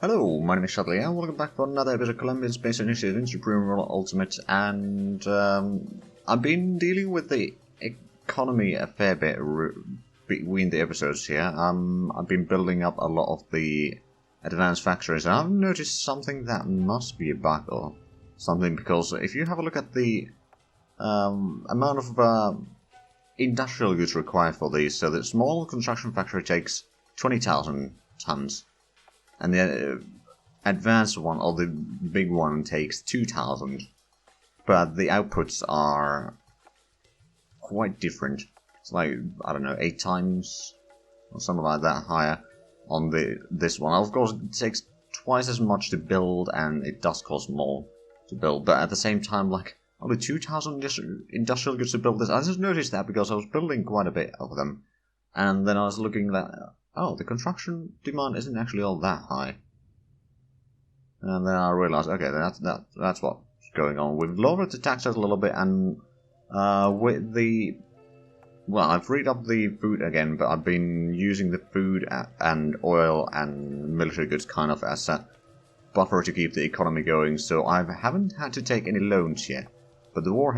Hello, my name is Shadley, and welcome back for another episode of Colombian Space Initiative in Supreme Roller Ultimate, and I've been dealing with the economy a fair bit between the episodes here. I've been building up a lot of the advanced factories, and I've noticed something that must be a bug or something, because if you have a look at the amount of industrial goods required for these, so the small construction factory takes 20,000 tons. And the advanced one, or the big one, takes 2,000. But the outputs are quite different. It's like, I don't know, 8 times or something like that higher on this one. Of course, it takes twice as much to build, and it does cost more to build. But at the same time, like, only 2,000 industrial goods to build this. I just noticed that because I was building quite a bit of them. And then I was looking at... oh, the construction demand isn't actually all that high. And then I realized, okay, that's what's going on. We've lowered the taxes a little bit, and with the... well, I've freed up the food again, but I've been using the food and oil and military goods kind of as a buffer to keep the economy going, so I haven't had to take any loans yet. But the war,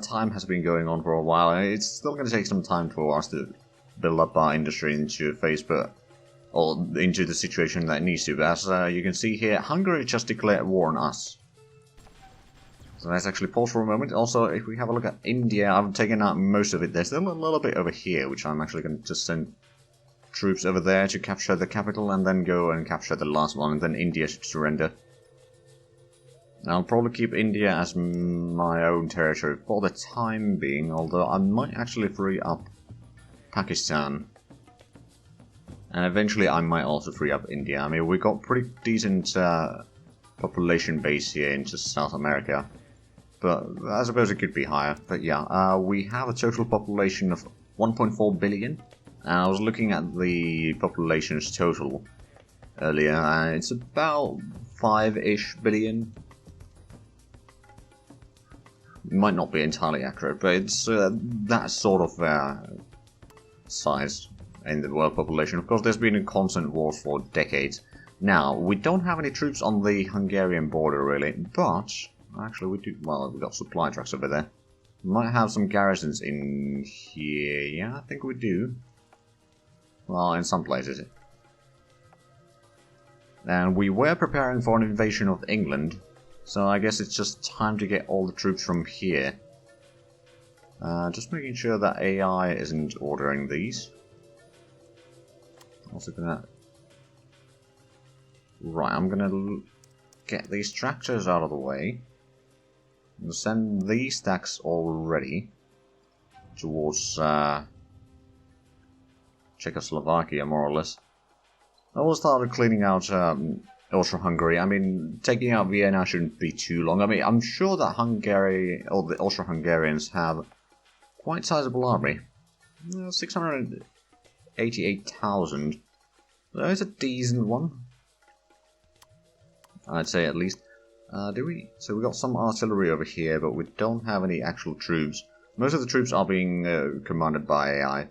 time has been going on for a while, and it's still going to take some time for us to build up our industry into a phase, or into the situation that it needs to. But as you can see here, Hungary just declared war on us. So let's actually pause for a moment. Also, if we have a look at India, I've taken out most of it. There's still a little bit over here, which I'm actually going to just send troops over there to capture the capital, and then go and capture the last one, and then India should surrender. I'll probably keep India as my own territory for the time being, although I might actually free up Pakistan. And eventually I might also free up India. I mean, we got pretty decent population base here into South America. But I suppose it could be higher. But yeah, we have a total population of 1.4 billion. And I was looking at the population's total earlier, and it's about 5-ish billion. It might not be entirely accurate, but it's that sort of size in the world population. Of course, there's been a constant war for decades. Now, we don't have any troops on the Hungarian border, really, but actually we do. Well, we've got supply trucks over there. We might have some garrisons in here. Yeah, I think we do. Well, in some places. And we were preparing for an invasion of England, so I guess it's just time to get all the troops from here. Just making sure that AI isn't ordering these. Also gonna... right, I'm gonna get these tractors out of the way. I'm gonna send these stacks already towards Czechoslovakia, more or less. I will start cleaning out Austro-Hungary. I mean, taking out Vienna shouldn't be too long. I mean, I'm sure that Hungary, or the Austro-Hungarians, have quite sizable army. 688,000. That is a decent one, I'd say, at least. Do we? So we got some artillery over here, but we don't have any actual troops. Most of the troops are being commanded by AI.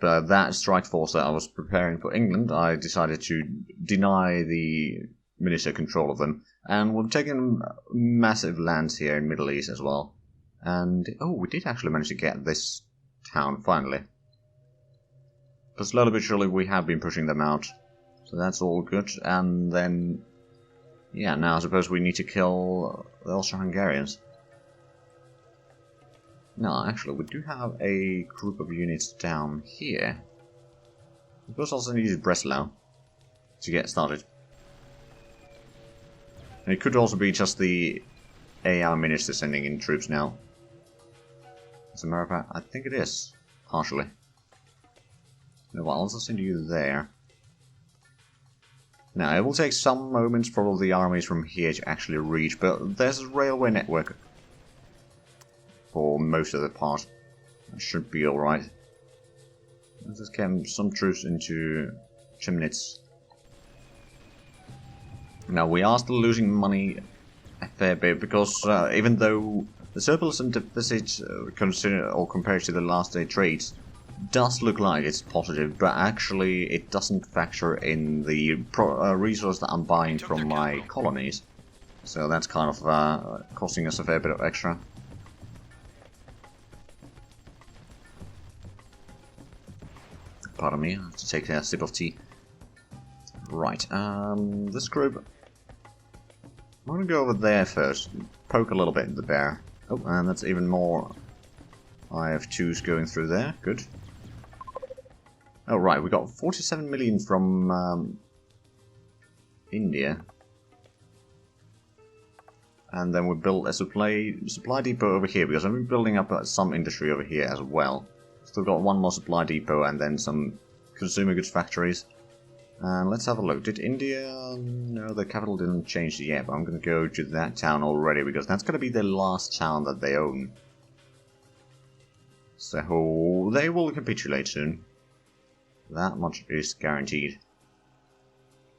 But that strike force that I was preparing for England, I decided to deny the minister control of them. And we've taken massive lands here in Middle East as well. And, oh, we did actually manage to get this town, finally. But slowly but surely we have been pushing them out. So that's all good. And then, yeah, now I suppose we need to kill the Austro-Hungarians. No, actually, we do have a group of units down here. Of course, also needed Breslau to get started. And it could also be just the AI minister sending in troops now. As a matter of fact, I think it is, partially. No, I'll also send you there. Now, it will take some moments for all the armies from here to actually reach, but there's a railway network for most of the part. That should be alright. Let's just get some troops into Chemnitz. Now, we are still losing money a fair bit, because even though the surplus and deficit compared to the last day trades does look like it's positive, but actually it doesn't factor in the resource that I'm buying from my colonies. So that's kind of costing us a fair bit of extra. Pardon me, I have to take a sip of tea. Right, this group... I'm gonna go over there first, poke a little bit in the bear. Oh, and that's even more IF2s going through there, good. Oh right, we got 47 million from India. And then we built a supply depot over here, because I've been building up some industry over here as well. Still got one more supply depot and then some consumer goods factories. And let's have a look. Did India... No, the capital didn't change yet, but I'm going to go to that town already, because that's going to be the last town that they own. So they will capitulate soon. That much is guaranteed.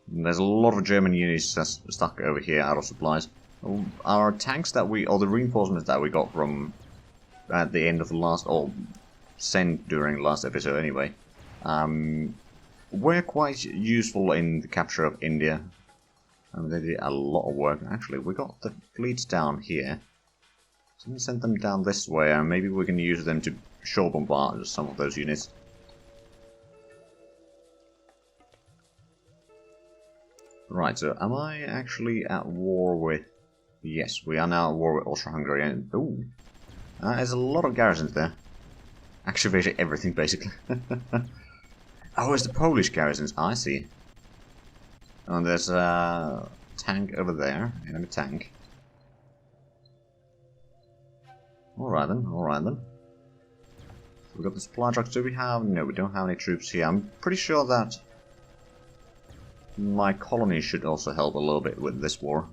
And there's a lot of German units stuck over here out of supplies. Our tanks that we... or the reinforcements that we got from... at the end of the last... or sent during the last episode anyway. Were quite useful in the capture of India. They did a lot of work. Actually, we got the fleets down here. So I'm going to send them down this way, and maybe we can use them to shore bombard some of those units. Right, so am I actually at war with... Yes, we are now at war with Austria-Hungary. And ooh, there's a lot of garrisons there. Activated everything, basically. Oh, it's the Polish garrisons. I see. And there's a tank over there. Enemy tank. Alright then, alright then. So we got the supply trucks. Do we have... No, we don't have any troops here. I'm pretty sure that my colony should also help a little bit with this war.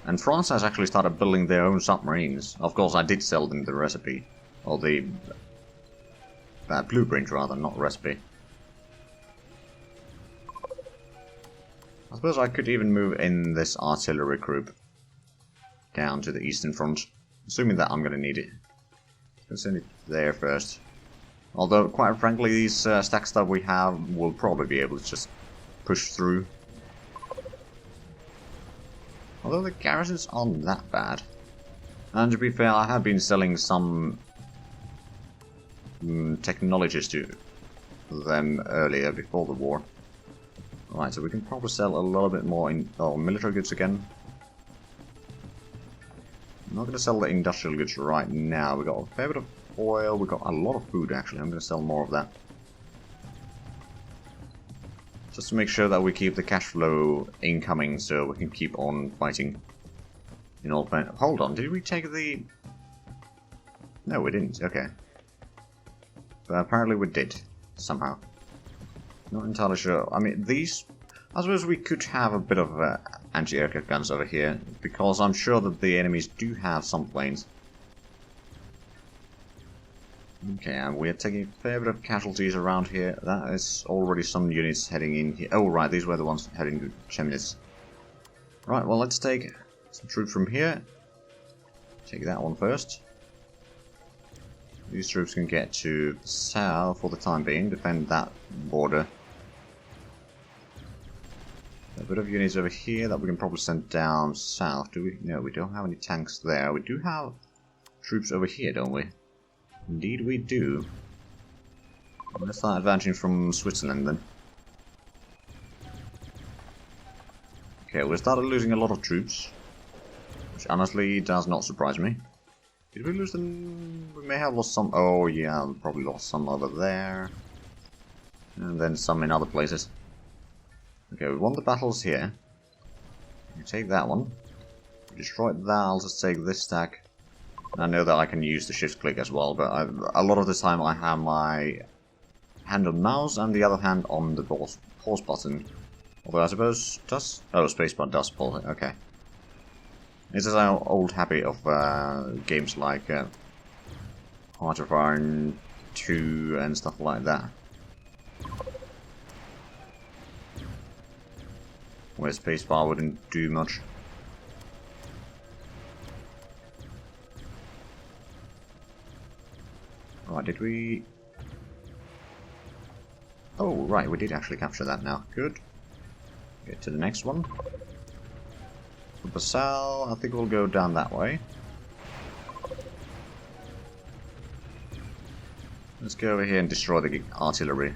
And France has actually started building their own submarines. Of course, I did sell them the recipe. Or the... blueprint, rather, not recipe. I suppose I could even move in this artillery group down to the eastern front. Assuming that I'm going to need it. Let's send it there first. Although, quite frankly, these stacks that we have will probably be able to just push through. Although the garrisons aren't that bad. And to be fair, I have been selling some technologies to them earlier, before the war. Right, so we can probably sell a little bit more in military goods again. I'm not going to sell the industrial goods right now. We got a fair bit of oil, we got a lot of food actually. I'm going to sell more of that. Just to make sure that we keep the cash flow incoming so we can keep on fighting. In all fairness. Hold on, did we take the... No, we didn't, okay. But apparently we did, somehow. Not entirely sure. I mean, these... I suppose we could have a bit of anti-aircraft guns over here, because I'm sure that the enemies do have some planes. Okay, and we're taking a fair bit of casualties around here. That is already some units heading in here. Oh, right, these were the ones heading to Chemnitz. Right, well, let's take some troops from here. Take that one first. These troops can get to the south for the time being, defend that border. A bit of units over here that we can probably send down south. Do we? No, we don't have any tanks there. We do have troops over here, don't we? Indeed we do. Let's start advancing from Switzerland then. Okay, we started losing a lot of troops, which honestly does not surprise me. Did we lose them? We may have lost some. Oh yeah, we probably lost some over there. And then some in other places. Okay, we won the battles here. We take that one. We destroyed that, I'll just take this stack. I know that I can use the shift click as well, but a lot of the time I have my hand on mouse and the other hand on the pause button. Although I suppose does... Oh, spacebar does pause it, okay. This is our old habit of games like Heart of Iron 2 and stuff like that. Where spacebar wouldn't do much. Right, did we... Oh, right, we did actually capture that now. Good. Get to the next one. For Basal, I think we'll go down that way. Let's go over here and destroy the artillery.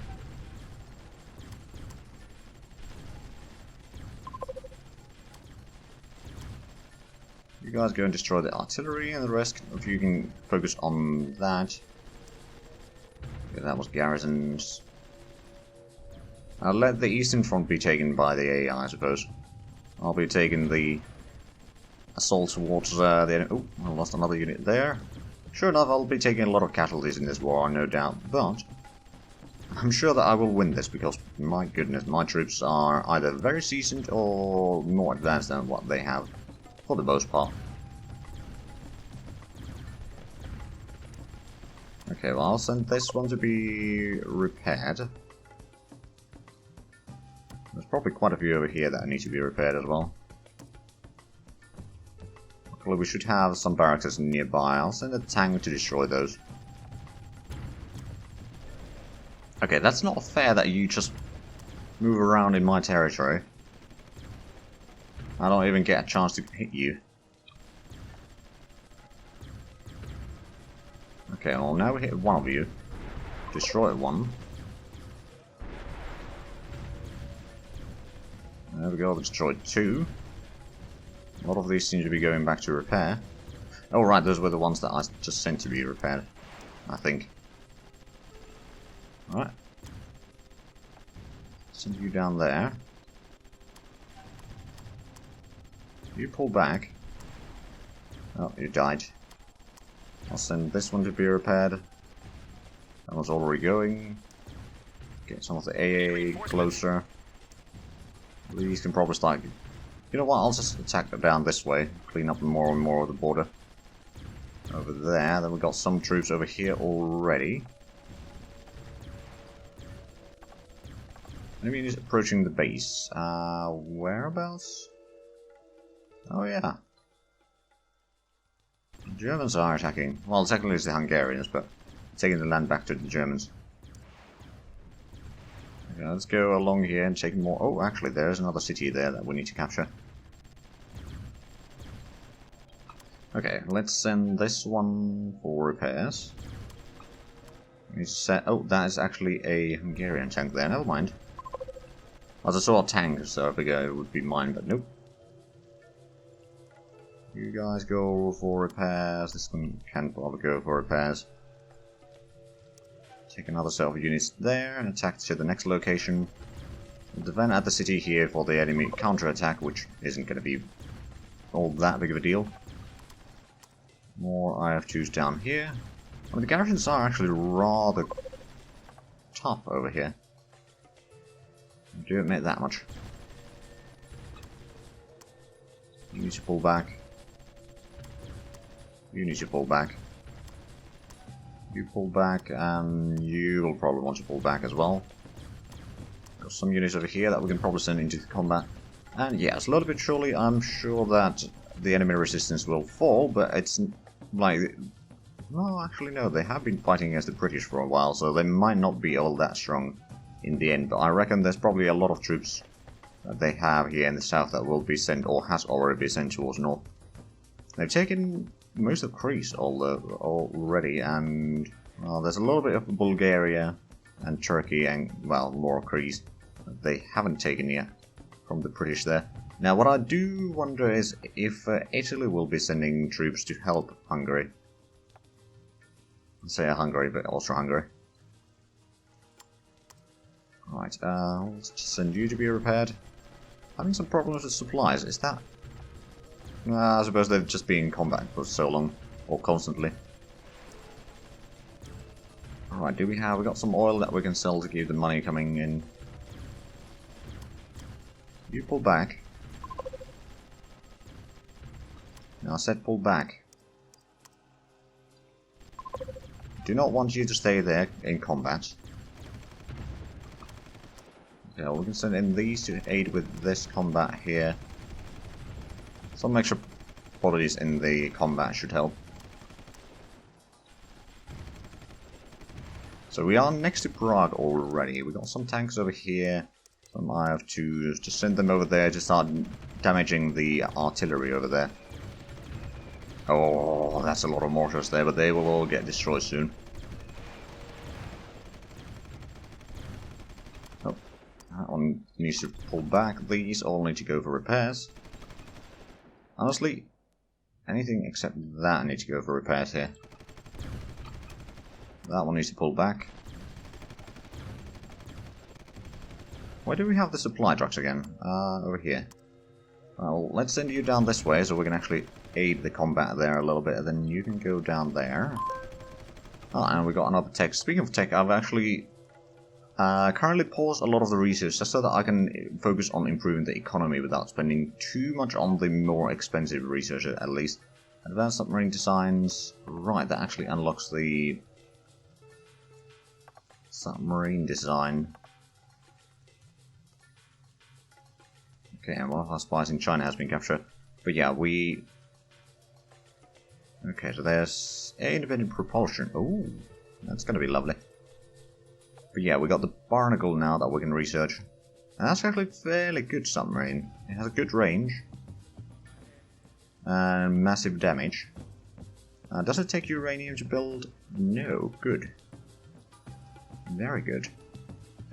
You guys go and destroy the artillery, and the rest of you can focus on that. Okay, that was garrisons. I'll let the eastern front be taken by the AI, I suppose. I'll be taking the assault towards the... Oh, I lost another unit there. Sure enough, I'll be taking a lot of casualties in this war, no doubt, but I'm sure that I will win this, because, my goodness, my troops are either very seasoned or more advanced than what they have, for the most part. Okay, well, I'll send this one to be repaired. There's probably quite a few over here that need to be repaired as well. Well, we should have some barracks nearby. I'll send a tank to destroy those. Okay, that's not fair that you just move around in my territory. I don't even get a chance to hit you. Okay, well now we hit one of you. Destroy one. There we go, destroyed two. A lot of these seem to be going back to repair. Oh right, those were the ones that I just sent to be repaired, I think. Alright. Send you down there. You pull back. Oh, you died. I'll send this one to be repaired. That one's already going. Get some of the AA closer. These can probably start... You know what, I'll just attack down this way. Clean up more and more of the border. Over there. Then we've got some troops over here already. Enemy is approaching the base. Whereabouts? Oh yeah. The Germans are attacking. Well, technically it's the Hungarians, but taking the land back to the Germans. Okay, let's go along here and take more... Oh, actually, there's another city there that we need to capture. Okay, let's send this one for repairs. Oh, that is actually a Hungarian tank there, never mind. As I saw a tank, so I figured it would be mine, but nope. You guys go for repairs. This one can't bother go for repairs. Take another set of units there and attack to the next location. Defend at the city here for the enemy counter-attack, which isn't going to be all that big of a deal. More IF2s down here. I mean, the garrisons are actually rather tough over here. I do admit that much. You need to pull back. You need to pull back. You pull back, and you will probably want to pull back as well. Got some units over here that we can probably send into the combat. And yeah, slowly but surely, I'm sure that the enemy resistance will fall, but it's like... Well, actually no, they have been fighting against the British for a while, so they might not be all that strong in the end. But I reckon there's probably a lot of troops that they have here in the south that will be sent, or has already been sent towards north. They've taken most of Greece already, and well, there's a little bit of Bulgaria and Turkey and, well, more Greece that they haven't taken yet from the British there. Now, what I do wonder is if Italy will be sending troops to help Hungary. I'll say Hungary, but also Hungary. Alright, let's just send you to be repaired. Having some problems with supplies, is that... I suppose they've just been in combat for so long, or constantly. Alright, we got some oil that we can sell to keep the money coming in. You pull back. No, I said pull back. Do not want you to stay there in combat. Okay, well, we can send in these to aid with this combat here. Some extra qualities in the combat should help. So we are next to Prague already. We got some tanks over here. So I have to just send them over there to start damaging the artillery over there. Oh, that's a lot of mortars there, but they will all get destroyed soon. Oh, that one needs to pull back. These all need to go for repairs. Honestly, anything except that needs to go for repairs here. That one needs to pull back. Why do we have the supply trucks again? Over here. Well, let's send you down this way so we can actually aid the combat there a little bit, and then you can go down there. Oh, and we got another tech. Speaking of tech, I've actually currently paused a lot of the research just so that I can focus on improving the economy without spending too much on the more expensive research, at least. Advanced submarine designs. Right, that actually unlocks the submarine design. Okay, and one of our spies in China has been captured. But yeah, we... Okay, so there's independent propulsion. Oh, that's going to be lovely. But yeah, we got the Barnacle now that we can research. And that's actually a fairly good submarine. It has a good range. And massive damage. Does it take uranium to build? No, good. Very good.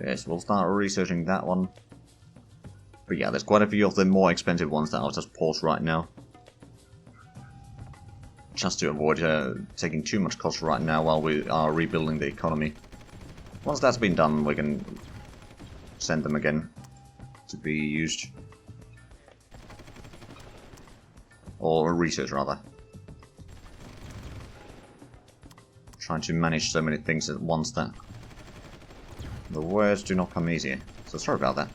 Yes, we'll start researching that one. But yeah, there's quite a few of the more expensive ones that I'll just pause right now. Just to avoid taking too much cost right now while we are rebuilding the economy. Once that's been done, we can send them again to be used. Or research, rather. Trying to manage so many things at once that the words do not come easy. So sorry about that.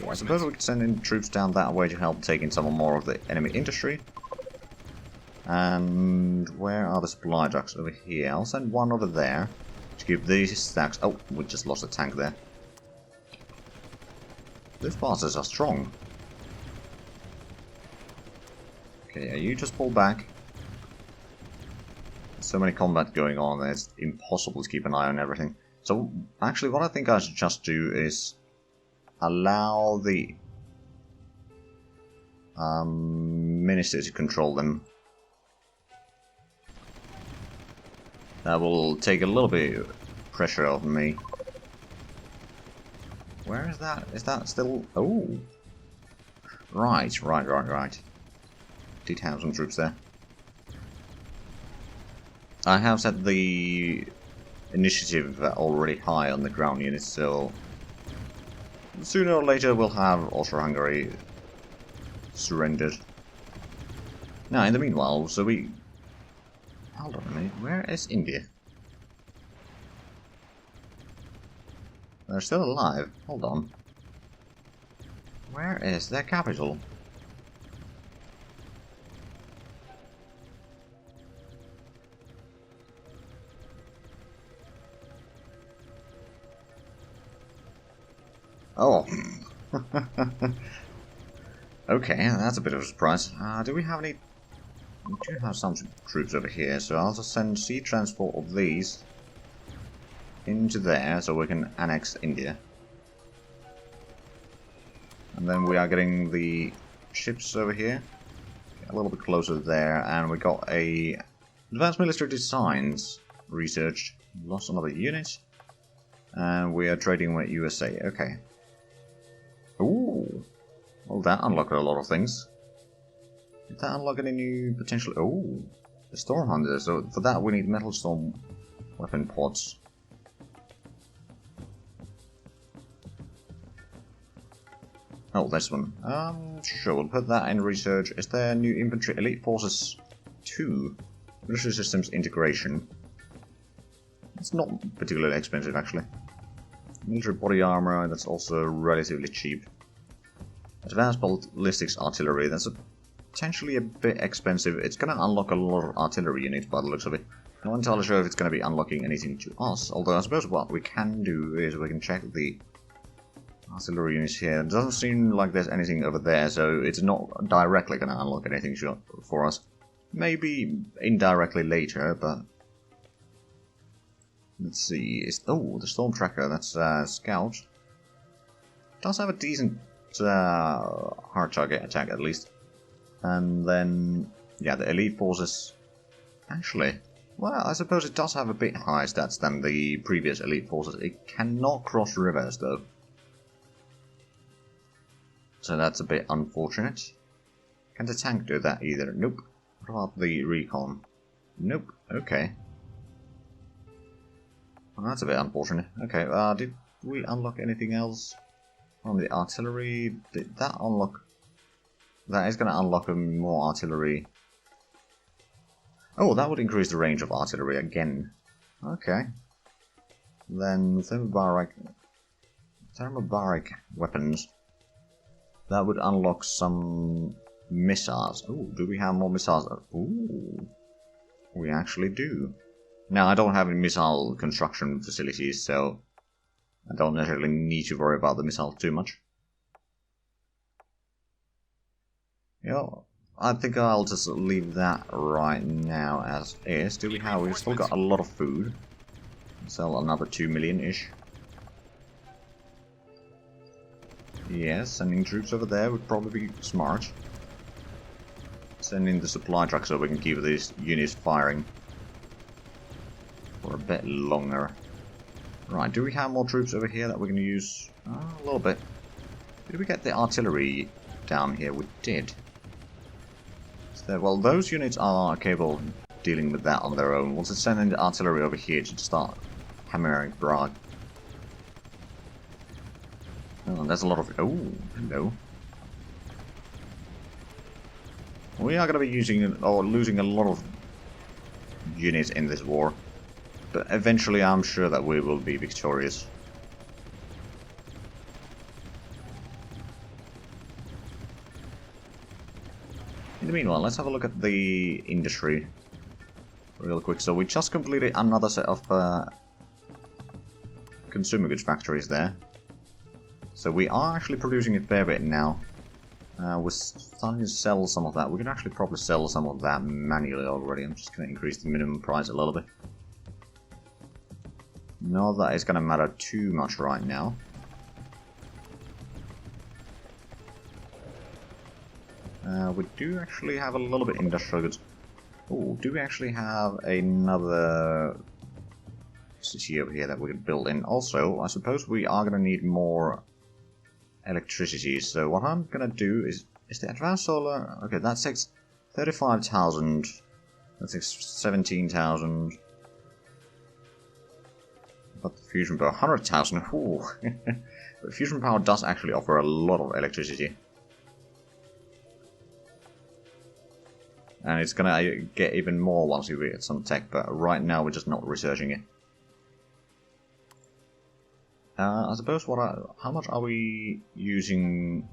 I suppose we could send in troops down that way to help take in some more of the enemy industry. And where are the supply trucks? Over here. I'll send one over there to keep these stacks. Oh, we just lost a tank there. Those bastards are strong. Okay, yeah, you just pull back. There's so many combat going on that it's impossible to keep an eye on everything. So, actually, what I think I should just do is allow the minister to control them. That will take a little bit of pressure off me. Where is that? Is that still... Oh! Right. Did have some troops there. I have set the initiative already high on the ground units, so sooner or later we'll have Austro-Hungary surrendered. Now, in the meanwhile, so we... Hold on a minute, where is India? They're still alive. Hold on. Where is their capital? Oh. Okay, that's a bit of a surprise. Do we have any... We do have some troops over here, so I'll just send sea transport of these into there so we can annex India. And then we are getting the ships over here. A little bit closer there, and we got a advanced military designs researched. Lost another unit. And we are trading with USA. Okay. Ooh. Well, that unlocked a lot of things. Did that unlock any new potential... Oh, the Storm Hunter. So for that we need Metal Storm weapon pods. Oh, this one. Sure, we'll put that in research. Is there new infantry? Elite Forces 2. Military Systems Integration. It's not particularly expensive, actually. Military Body Armor, that's also relatively cheap. Advanced Ballistics Artillery, that's potentially a bit expensive. It's going to unlock a lot of artillery units by the looks of it. I'm not entirely sure if it's going to be unlocking anything to us, although I suppose what we can do is we can check the artillery units here. It doesn't seem like there's anything over there, so it's not directly going to unlock anything for us. Maybe indirectly later, but Let's see. Oh, the storm tracker. That's scout. Does have a decent hard target attack at least. And then yeah, the elite forces. Actually, well, I suppose it does have a bit higher stats than the previous elite forces. It cannot cross rivers though. So that's a bit unfortunate. Can the tank do that either? Nope. What about the recon? Nope. Okay. Well, that's a bit unfortunate. Okay, did we unlock anything else? On the artillery, did that unlock? That is going to unlock more artillery. Oh, that would increase the range of artillery again. Okay. Then thermobaric weapons. That would unlock some missiles. Oh, do we have more missiles? Ooh, we actually do. Now, I don't have any missile construction facilities, so I don't necessarily need to worry about the missiles too much. Yeah, I think I'll just leave that right now as is. Do we have? We've still got a lot of food. Sell another 2 million-ish. Yes, sending troops over there would probably be smart. Sending the supply truck so we can keep these units firing for a bit longer. Right, do we have more troops over here that we can use? A little bit. Did we get the artillery down here? We did. So, well, those units are capable of dealing with that on their own. We'll just send in the artillery over here to start hammering Prague. Oh, there's a lot of... Oh, hello. We are going to be using or losing a lot of units in this war. But eventually I'm sure that we will be victorious. In the meanwhile, let's have a look at the industry real quick. So we just completed another set of consumer goods factories there. So we are actually producing a fair bit now. We're starting to sell some of that. We can actually probably sell some of that manually already. I'm just going to increase the minimum price a little bit. Not that it's going to matter too much right now. We do actually have a little bit industrial goods. Oh, do we actually have another city over here that we could build in? Also, I suppose we are going to need more electricity. So what I'm going to do is the advanced solar... Okay, that takes 35,000. That takes 17,000. But the fusion power, 100,000. Ooh. But fusion power does actually offer a lot of electricity. And it's gonna get even more once we get some tech, but right now we're just not researching it. I suppose how much are we using?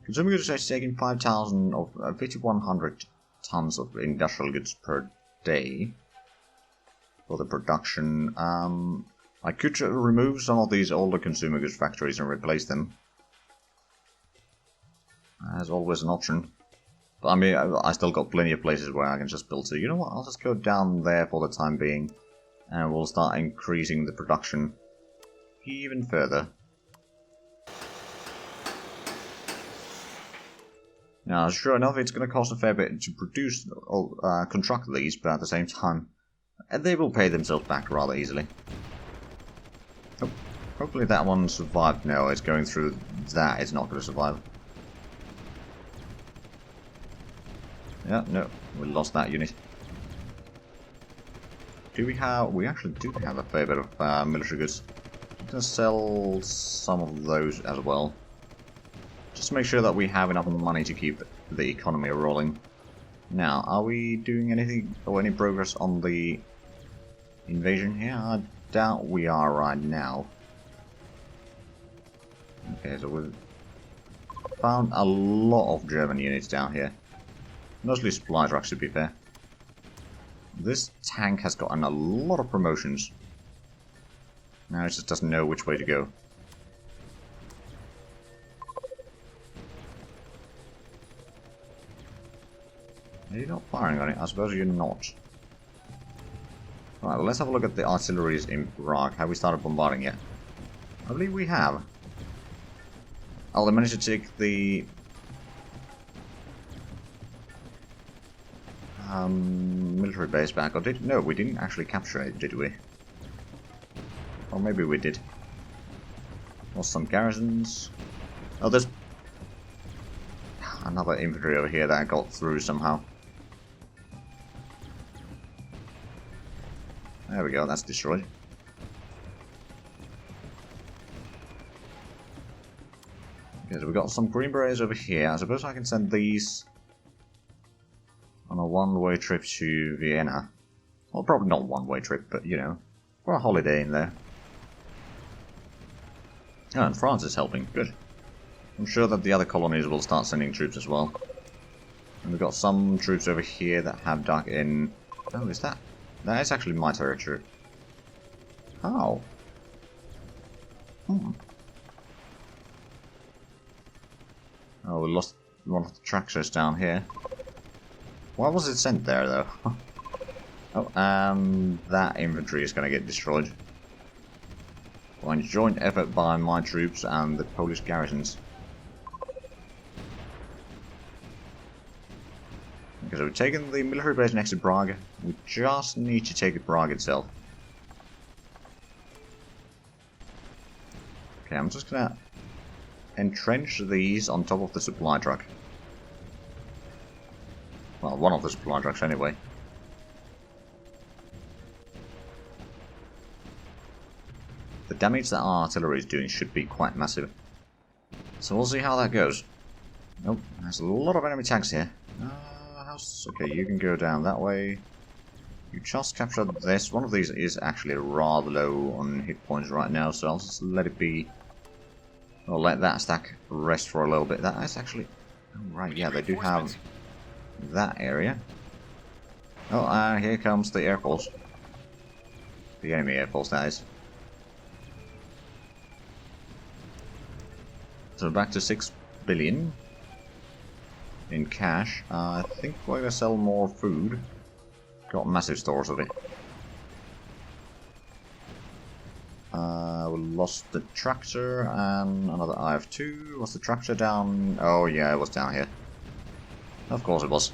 Consumer goods is taking 5,000 of 5,100 tons of industrial goods per day for the production. I could remove some of these older consumer goods factories and replace them. As always an option. But I mean, I still got plenty of places where I can just build. So you know what? I'll just go down there for the time being, and we'll start increasing the production even further. Now, sure enough, it's going to cost a fair bit to produce or construct these, but at the same time, they will pay themselves back rather easily. Oh, hopefully that one survived. No, it's going through that. It's not going to survive. Yeah, no, we lost that unit. Do we have... We actually do have a fair bit of military goods. I'm going to sell some of those as well. Just to make sure that we have enough money to keep the economy rolling. Now, are we doing anything or any progress on the invasion here? I doubt we are right now. Okay, so we've found a lot of German units down here. Mostly supply trucks, to be fair. This tank has gotten a lot of promotions. Now it just doesn't know which way to go. Are you not firing on it? I suppose you're not. Right, well, let's have a look at the artilleries in Prague. Have we started bombarding yet? I believe we have. Oh, they managed to take the military base back. Or did no, we didn't actually capture it, did we? Or maybe we did. Lost some garrisons. Oh, there's another infantry over here that got through somehow. There we go, that's destroyed. Okay, so we've got some Green Berets over here. I suppose I can send these on a one-way trip to Vienna. Well, probably not one-way trip, but you know, for a holiday in there. Oh, and France is helping. Good. I'm sure that the other colonies will start sending troops as well. And we've got some troops over here that have dug in... Oh, is that? That is actually my territory. How? Hmm. Oh, we lost one of the tractors down here. Why was it sent there, though? Oh, and that infantry is going to get destroyed. By a joint effort by my troops and the Polish garrisons. Okay, so we've taken the military base next to Prague. We just need to take Prague itself. Okay, I'm just gonna entrench these on top of the supply truck. Well, one of the supply trucks anyway. The damage that our artillery is doing should be quite massive. So we'll see how that goes. Nope, there's a lot of enemy tanks here. Okay, you can go down that way. You just captured this. One of these is actually rather low on hit points right now, so I'll just let it be. I'll let that stack rest for a little bit. That is actually... Oh, right, yeah, they do have that area. Oh, and here comes the Air Force. The enemy Air Force, that is. So back to 6 billion in cash. I think we're gonna sell more food. Got massive stores of it. We lost the tractor and another IF2. Was the tractor down? Oh yeah, it was down here. Of course it was.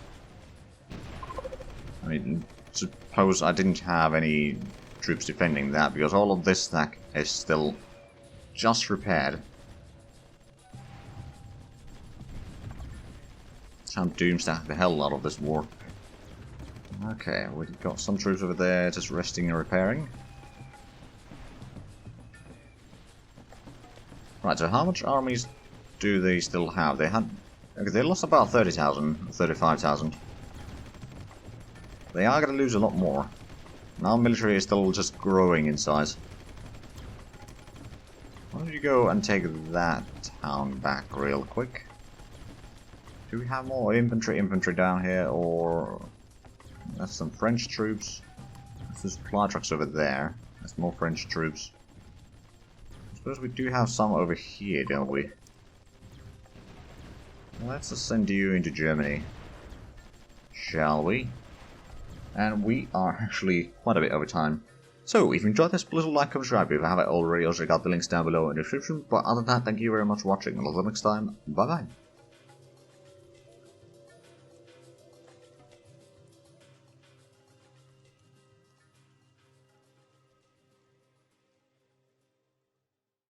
I mean, suppose I didn't have any troops defending that because all of this stack is still just repaired. I'm doomstack the hell out of this war. Okay, we've got some troops over there just resting and repairing. Right, so how much armies do they still have? They had... Okay, they lost about 30,000, 35,000. They are going to lose a lot more. Our military is still just growing in size. Why don't you go and take that town back real quick? Do we have more infantry down here, or... That's some French troops. There's supply trucks over there. That's more French troops. I suppose we do have some over here, don't we? Let's just send you into Germany. Shall we? And we are actually quite a bit over time. So, if you enjoyed this, please like, comment, subscribe if you haven't already. Also, check out the links down below in the description. But other than that, thank you very much for watching. Until next time, bye bye.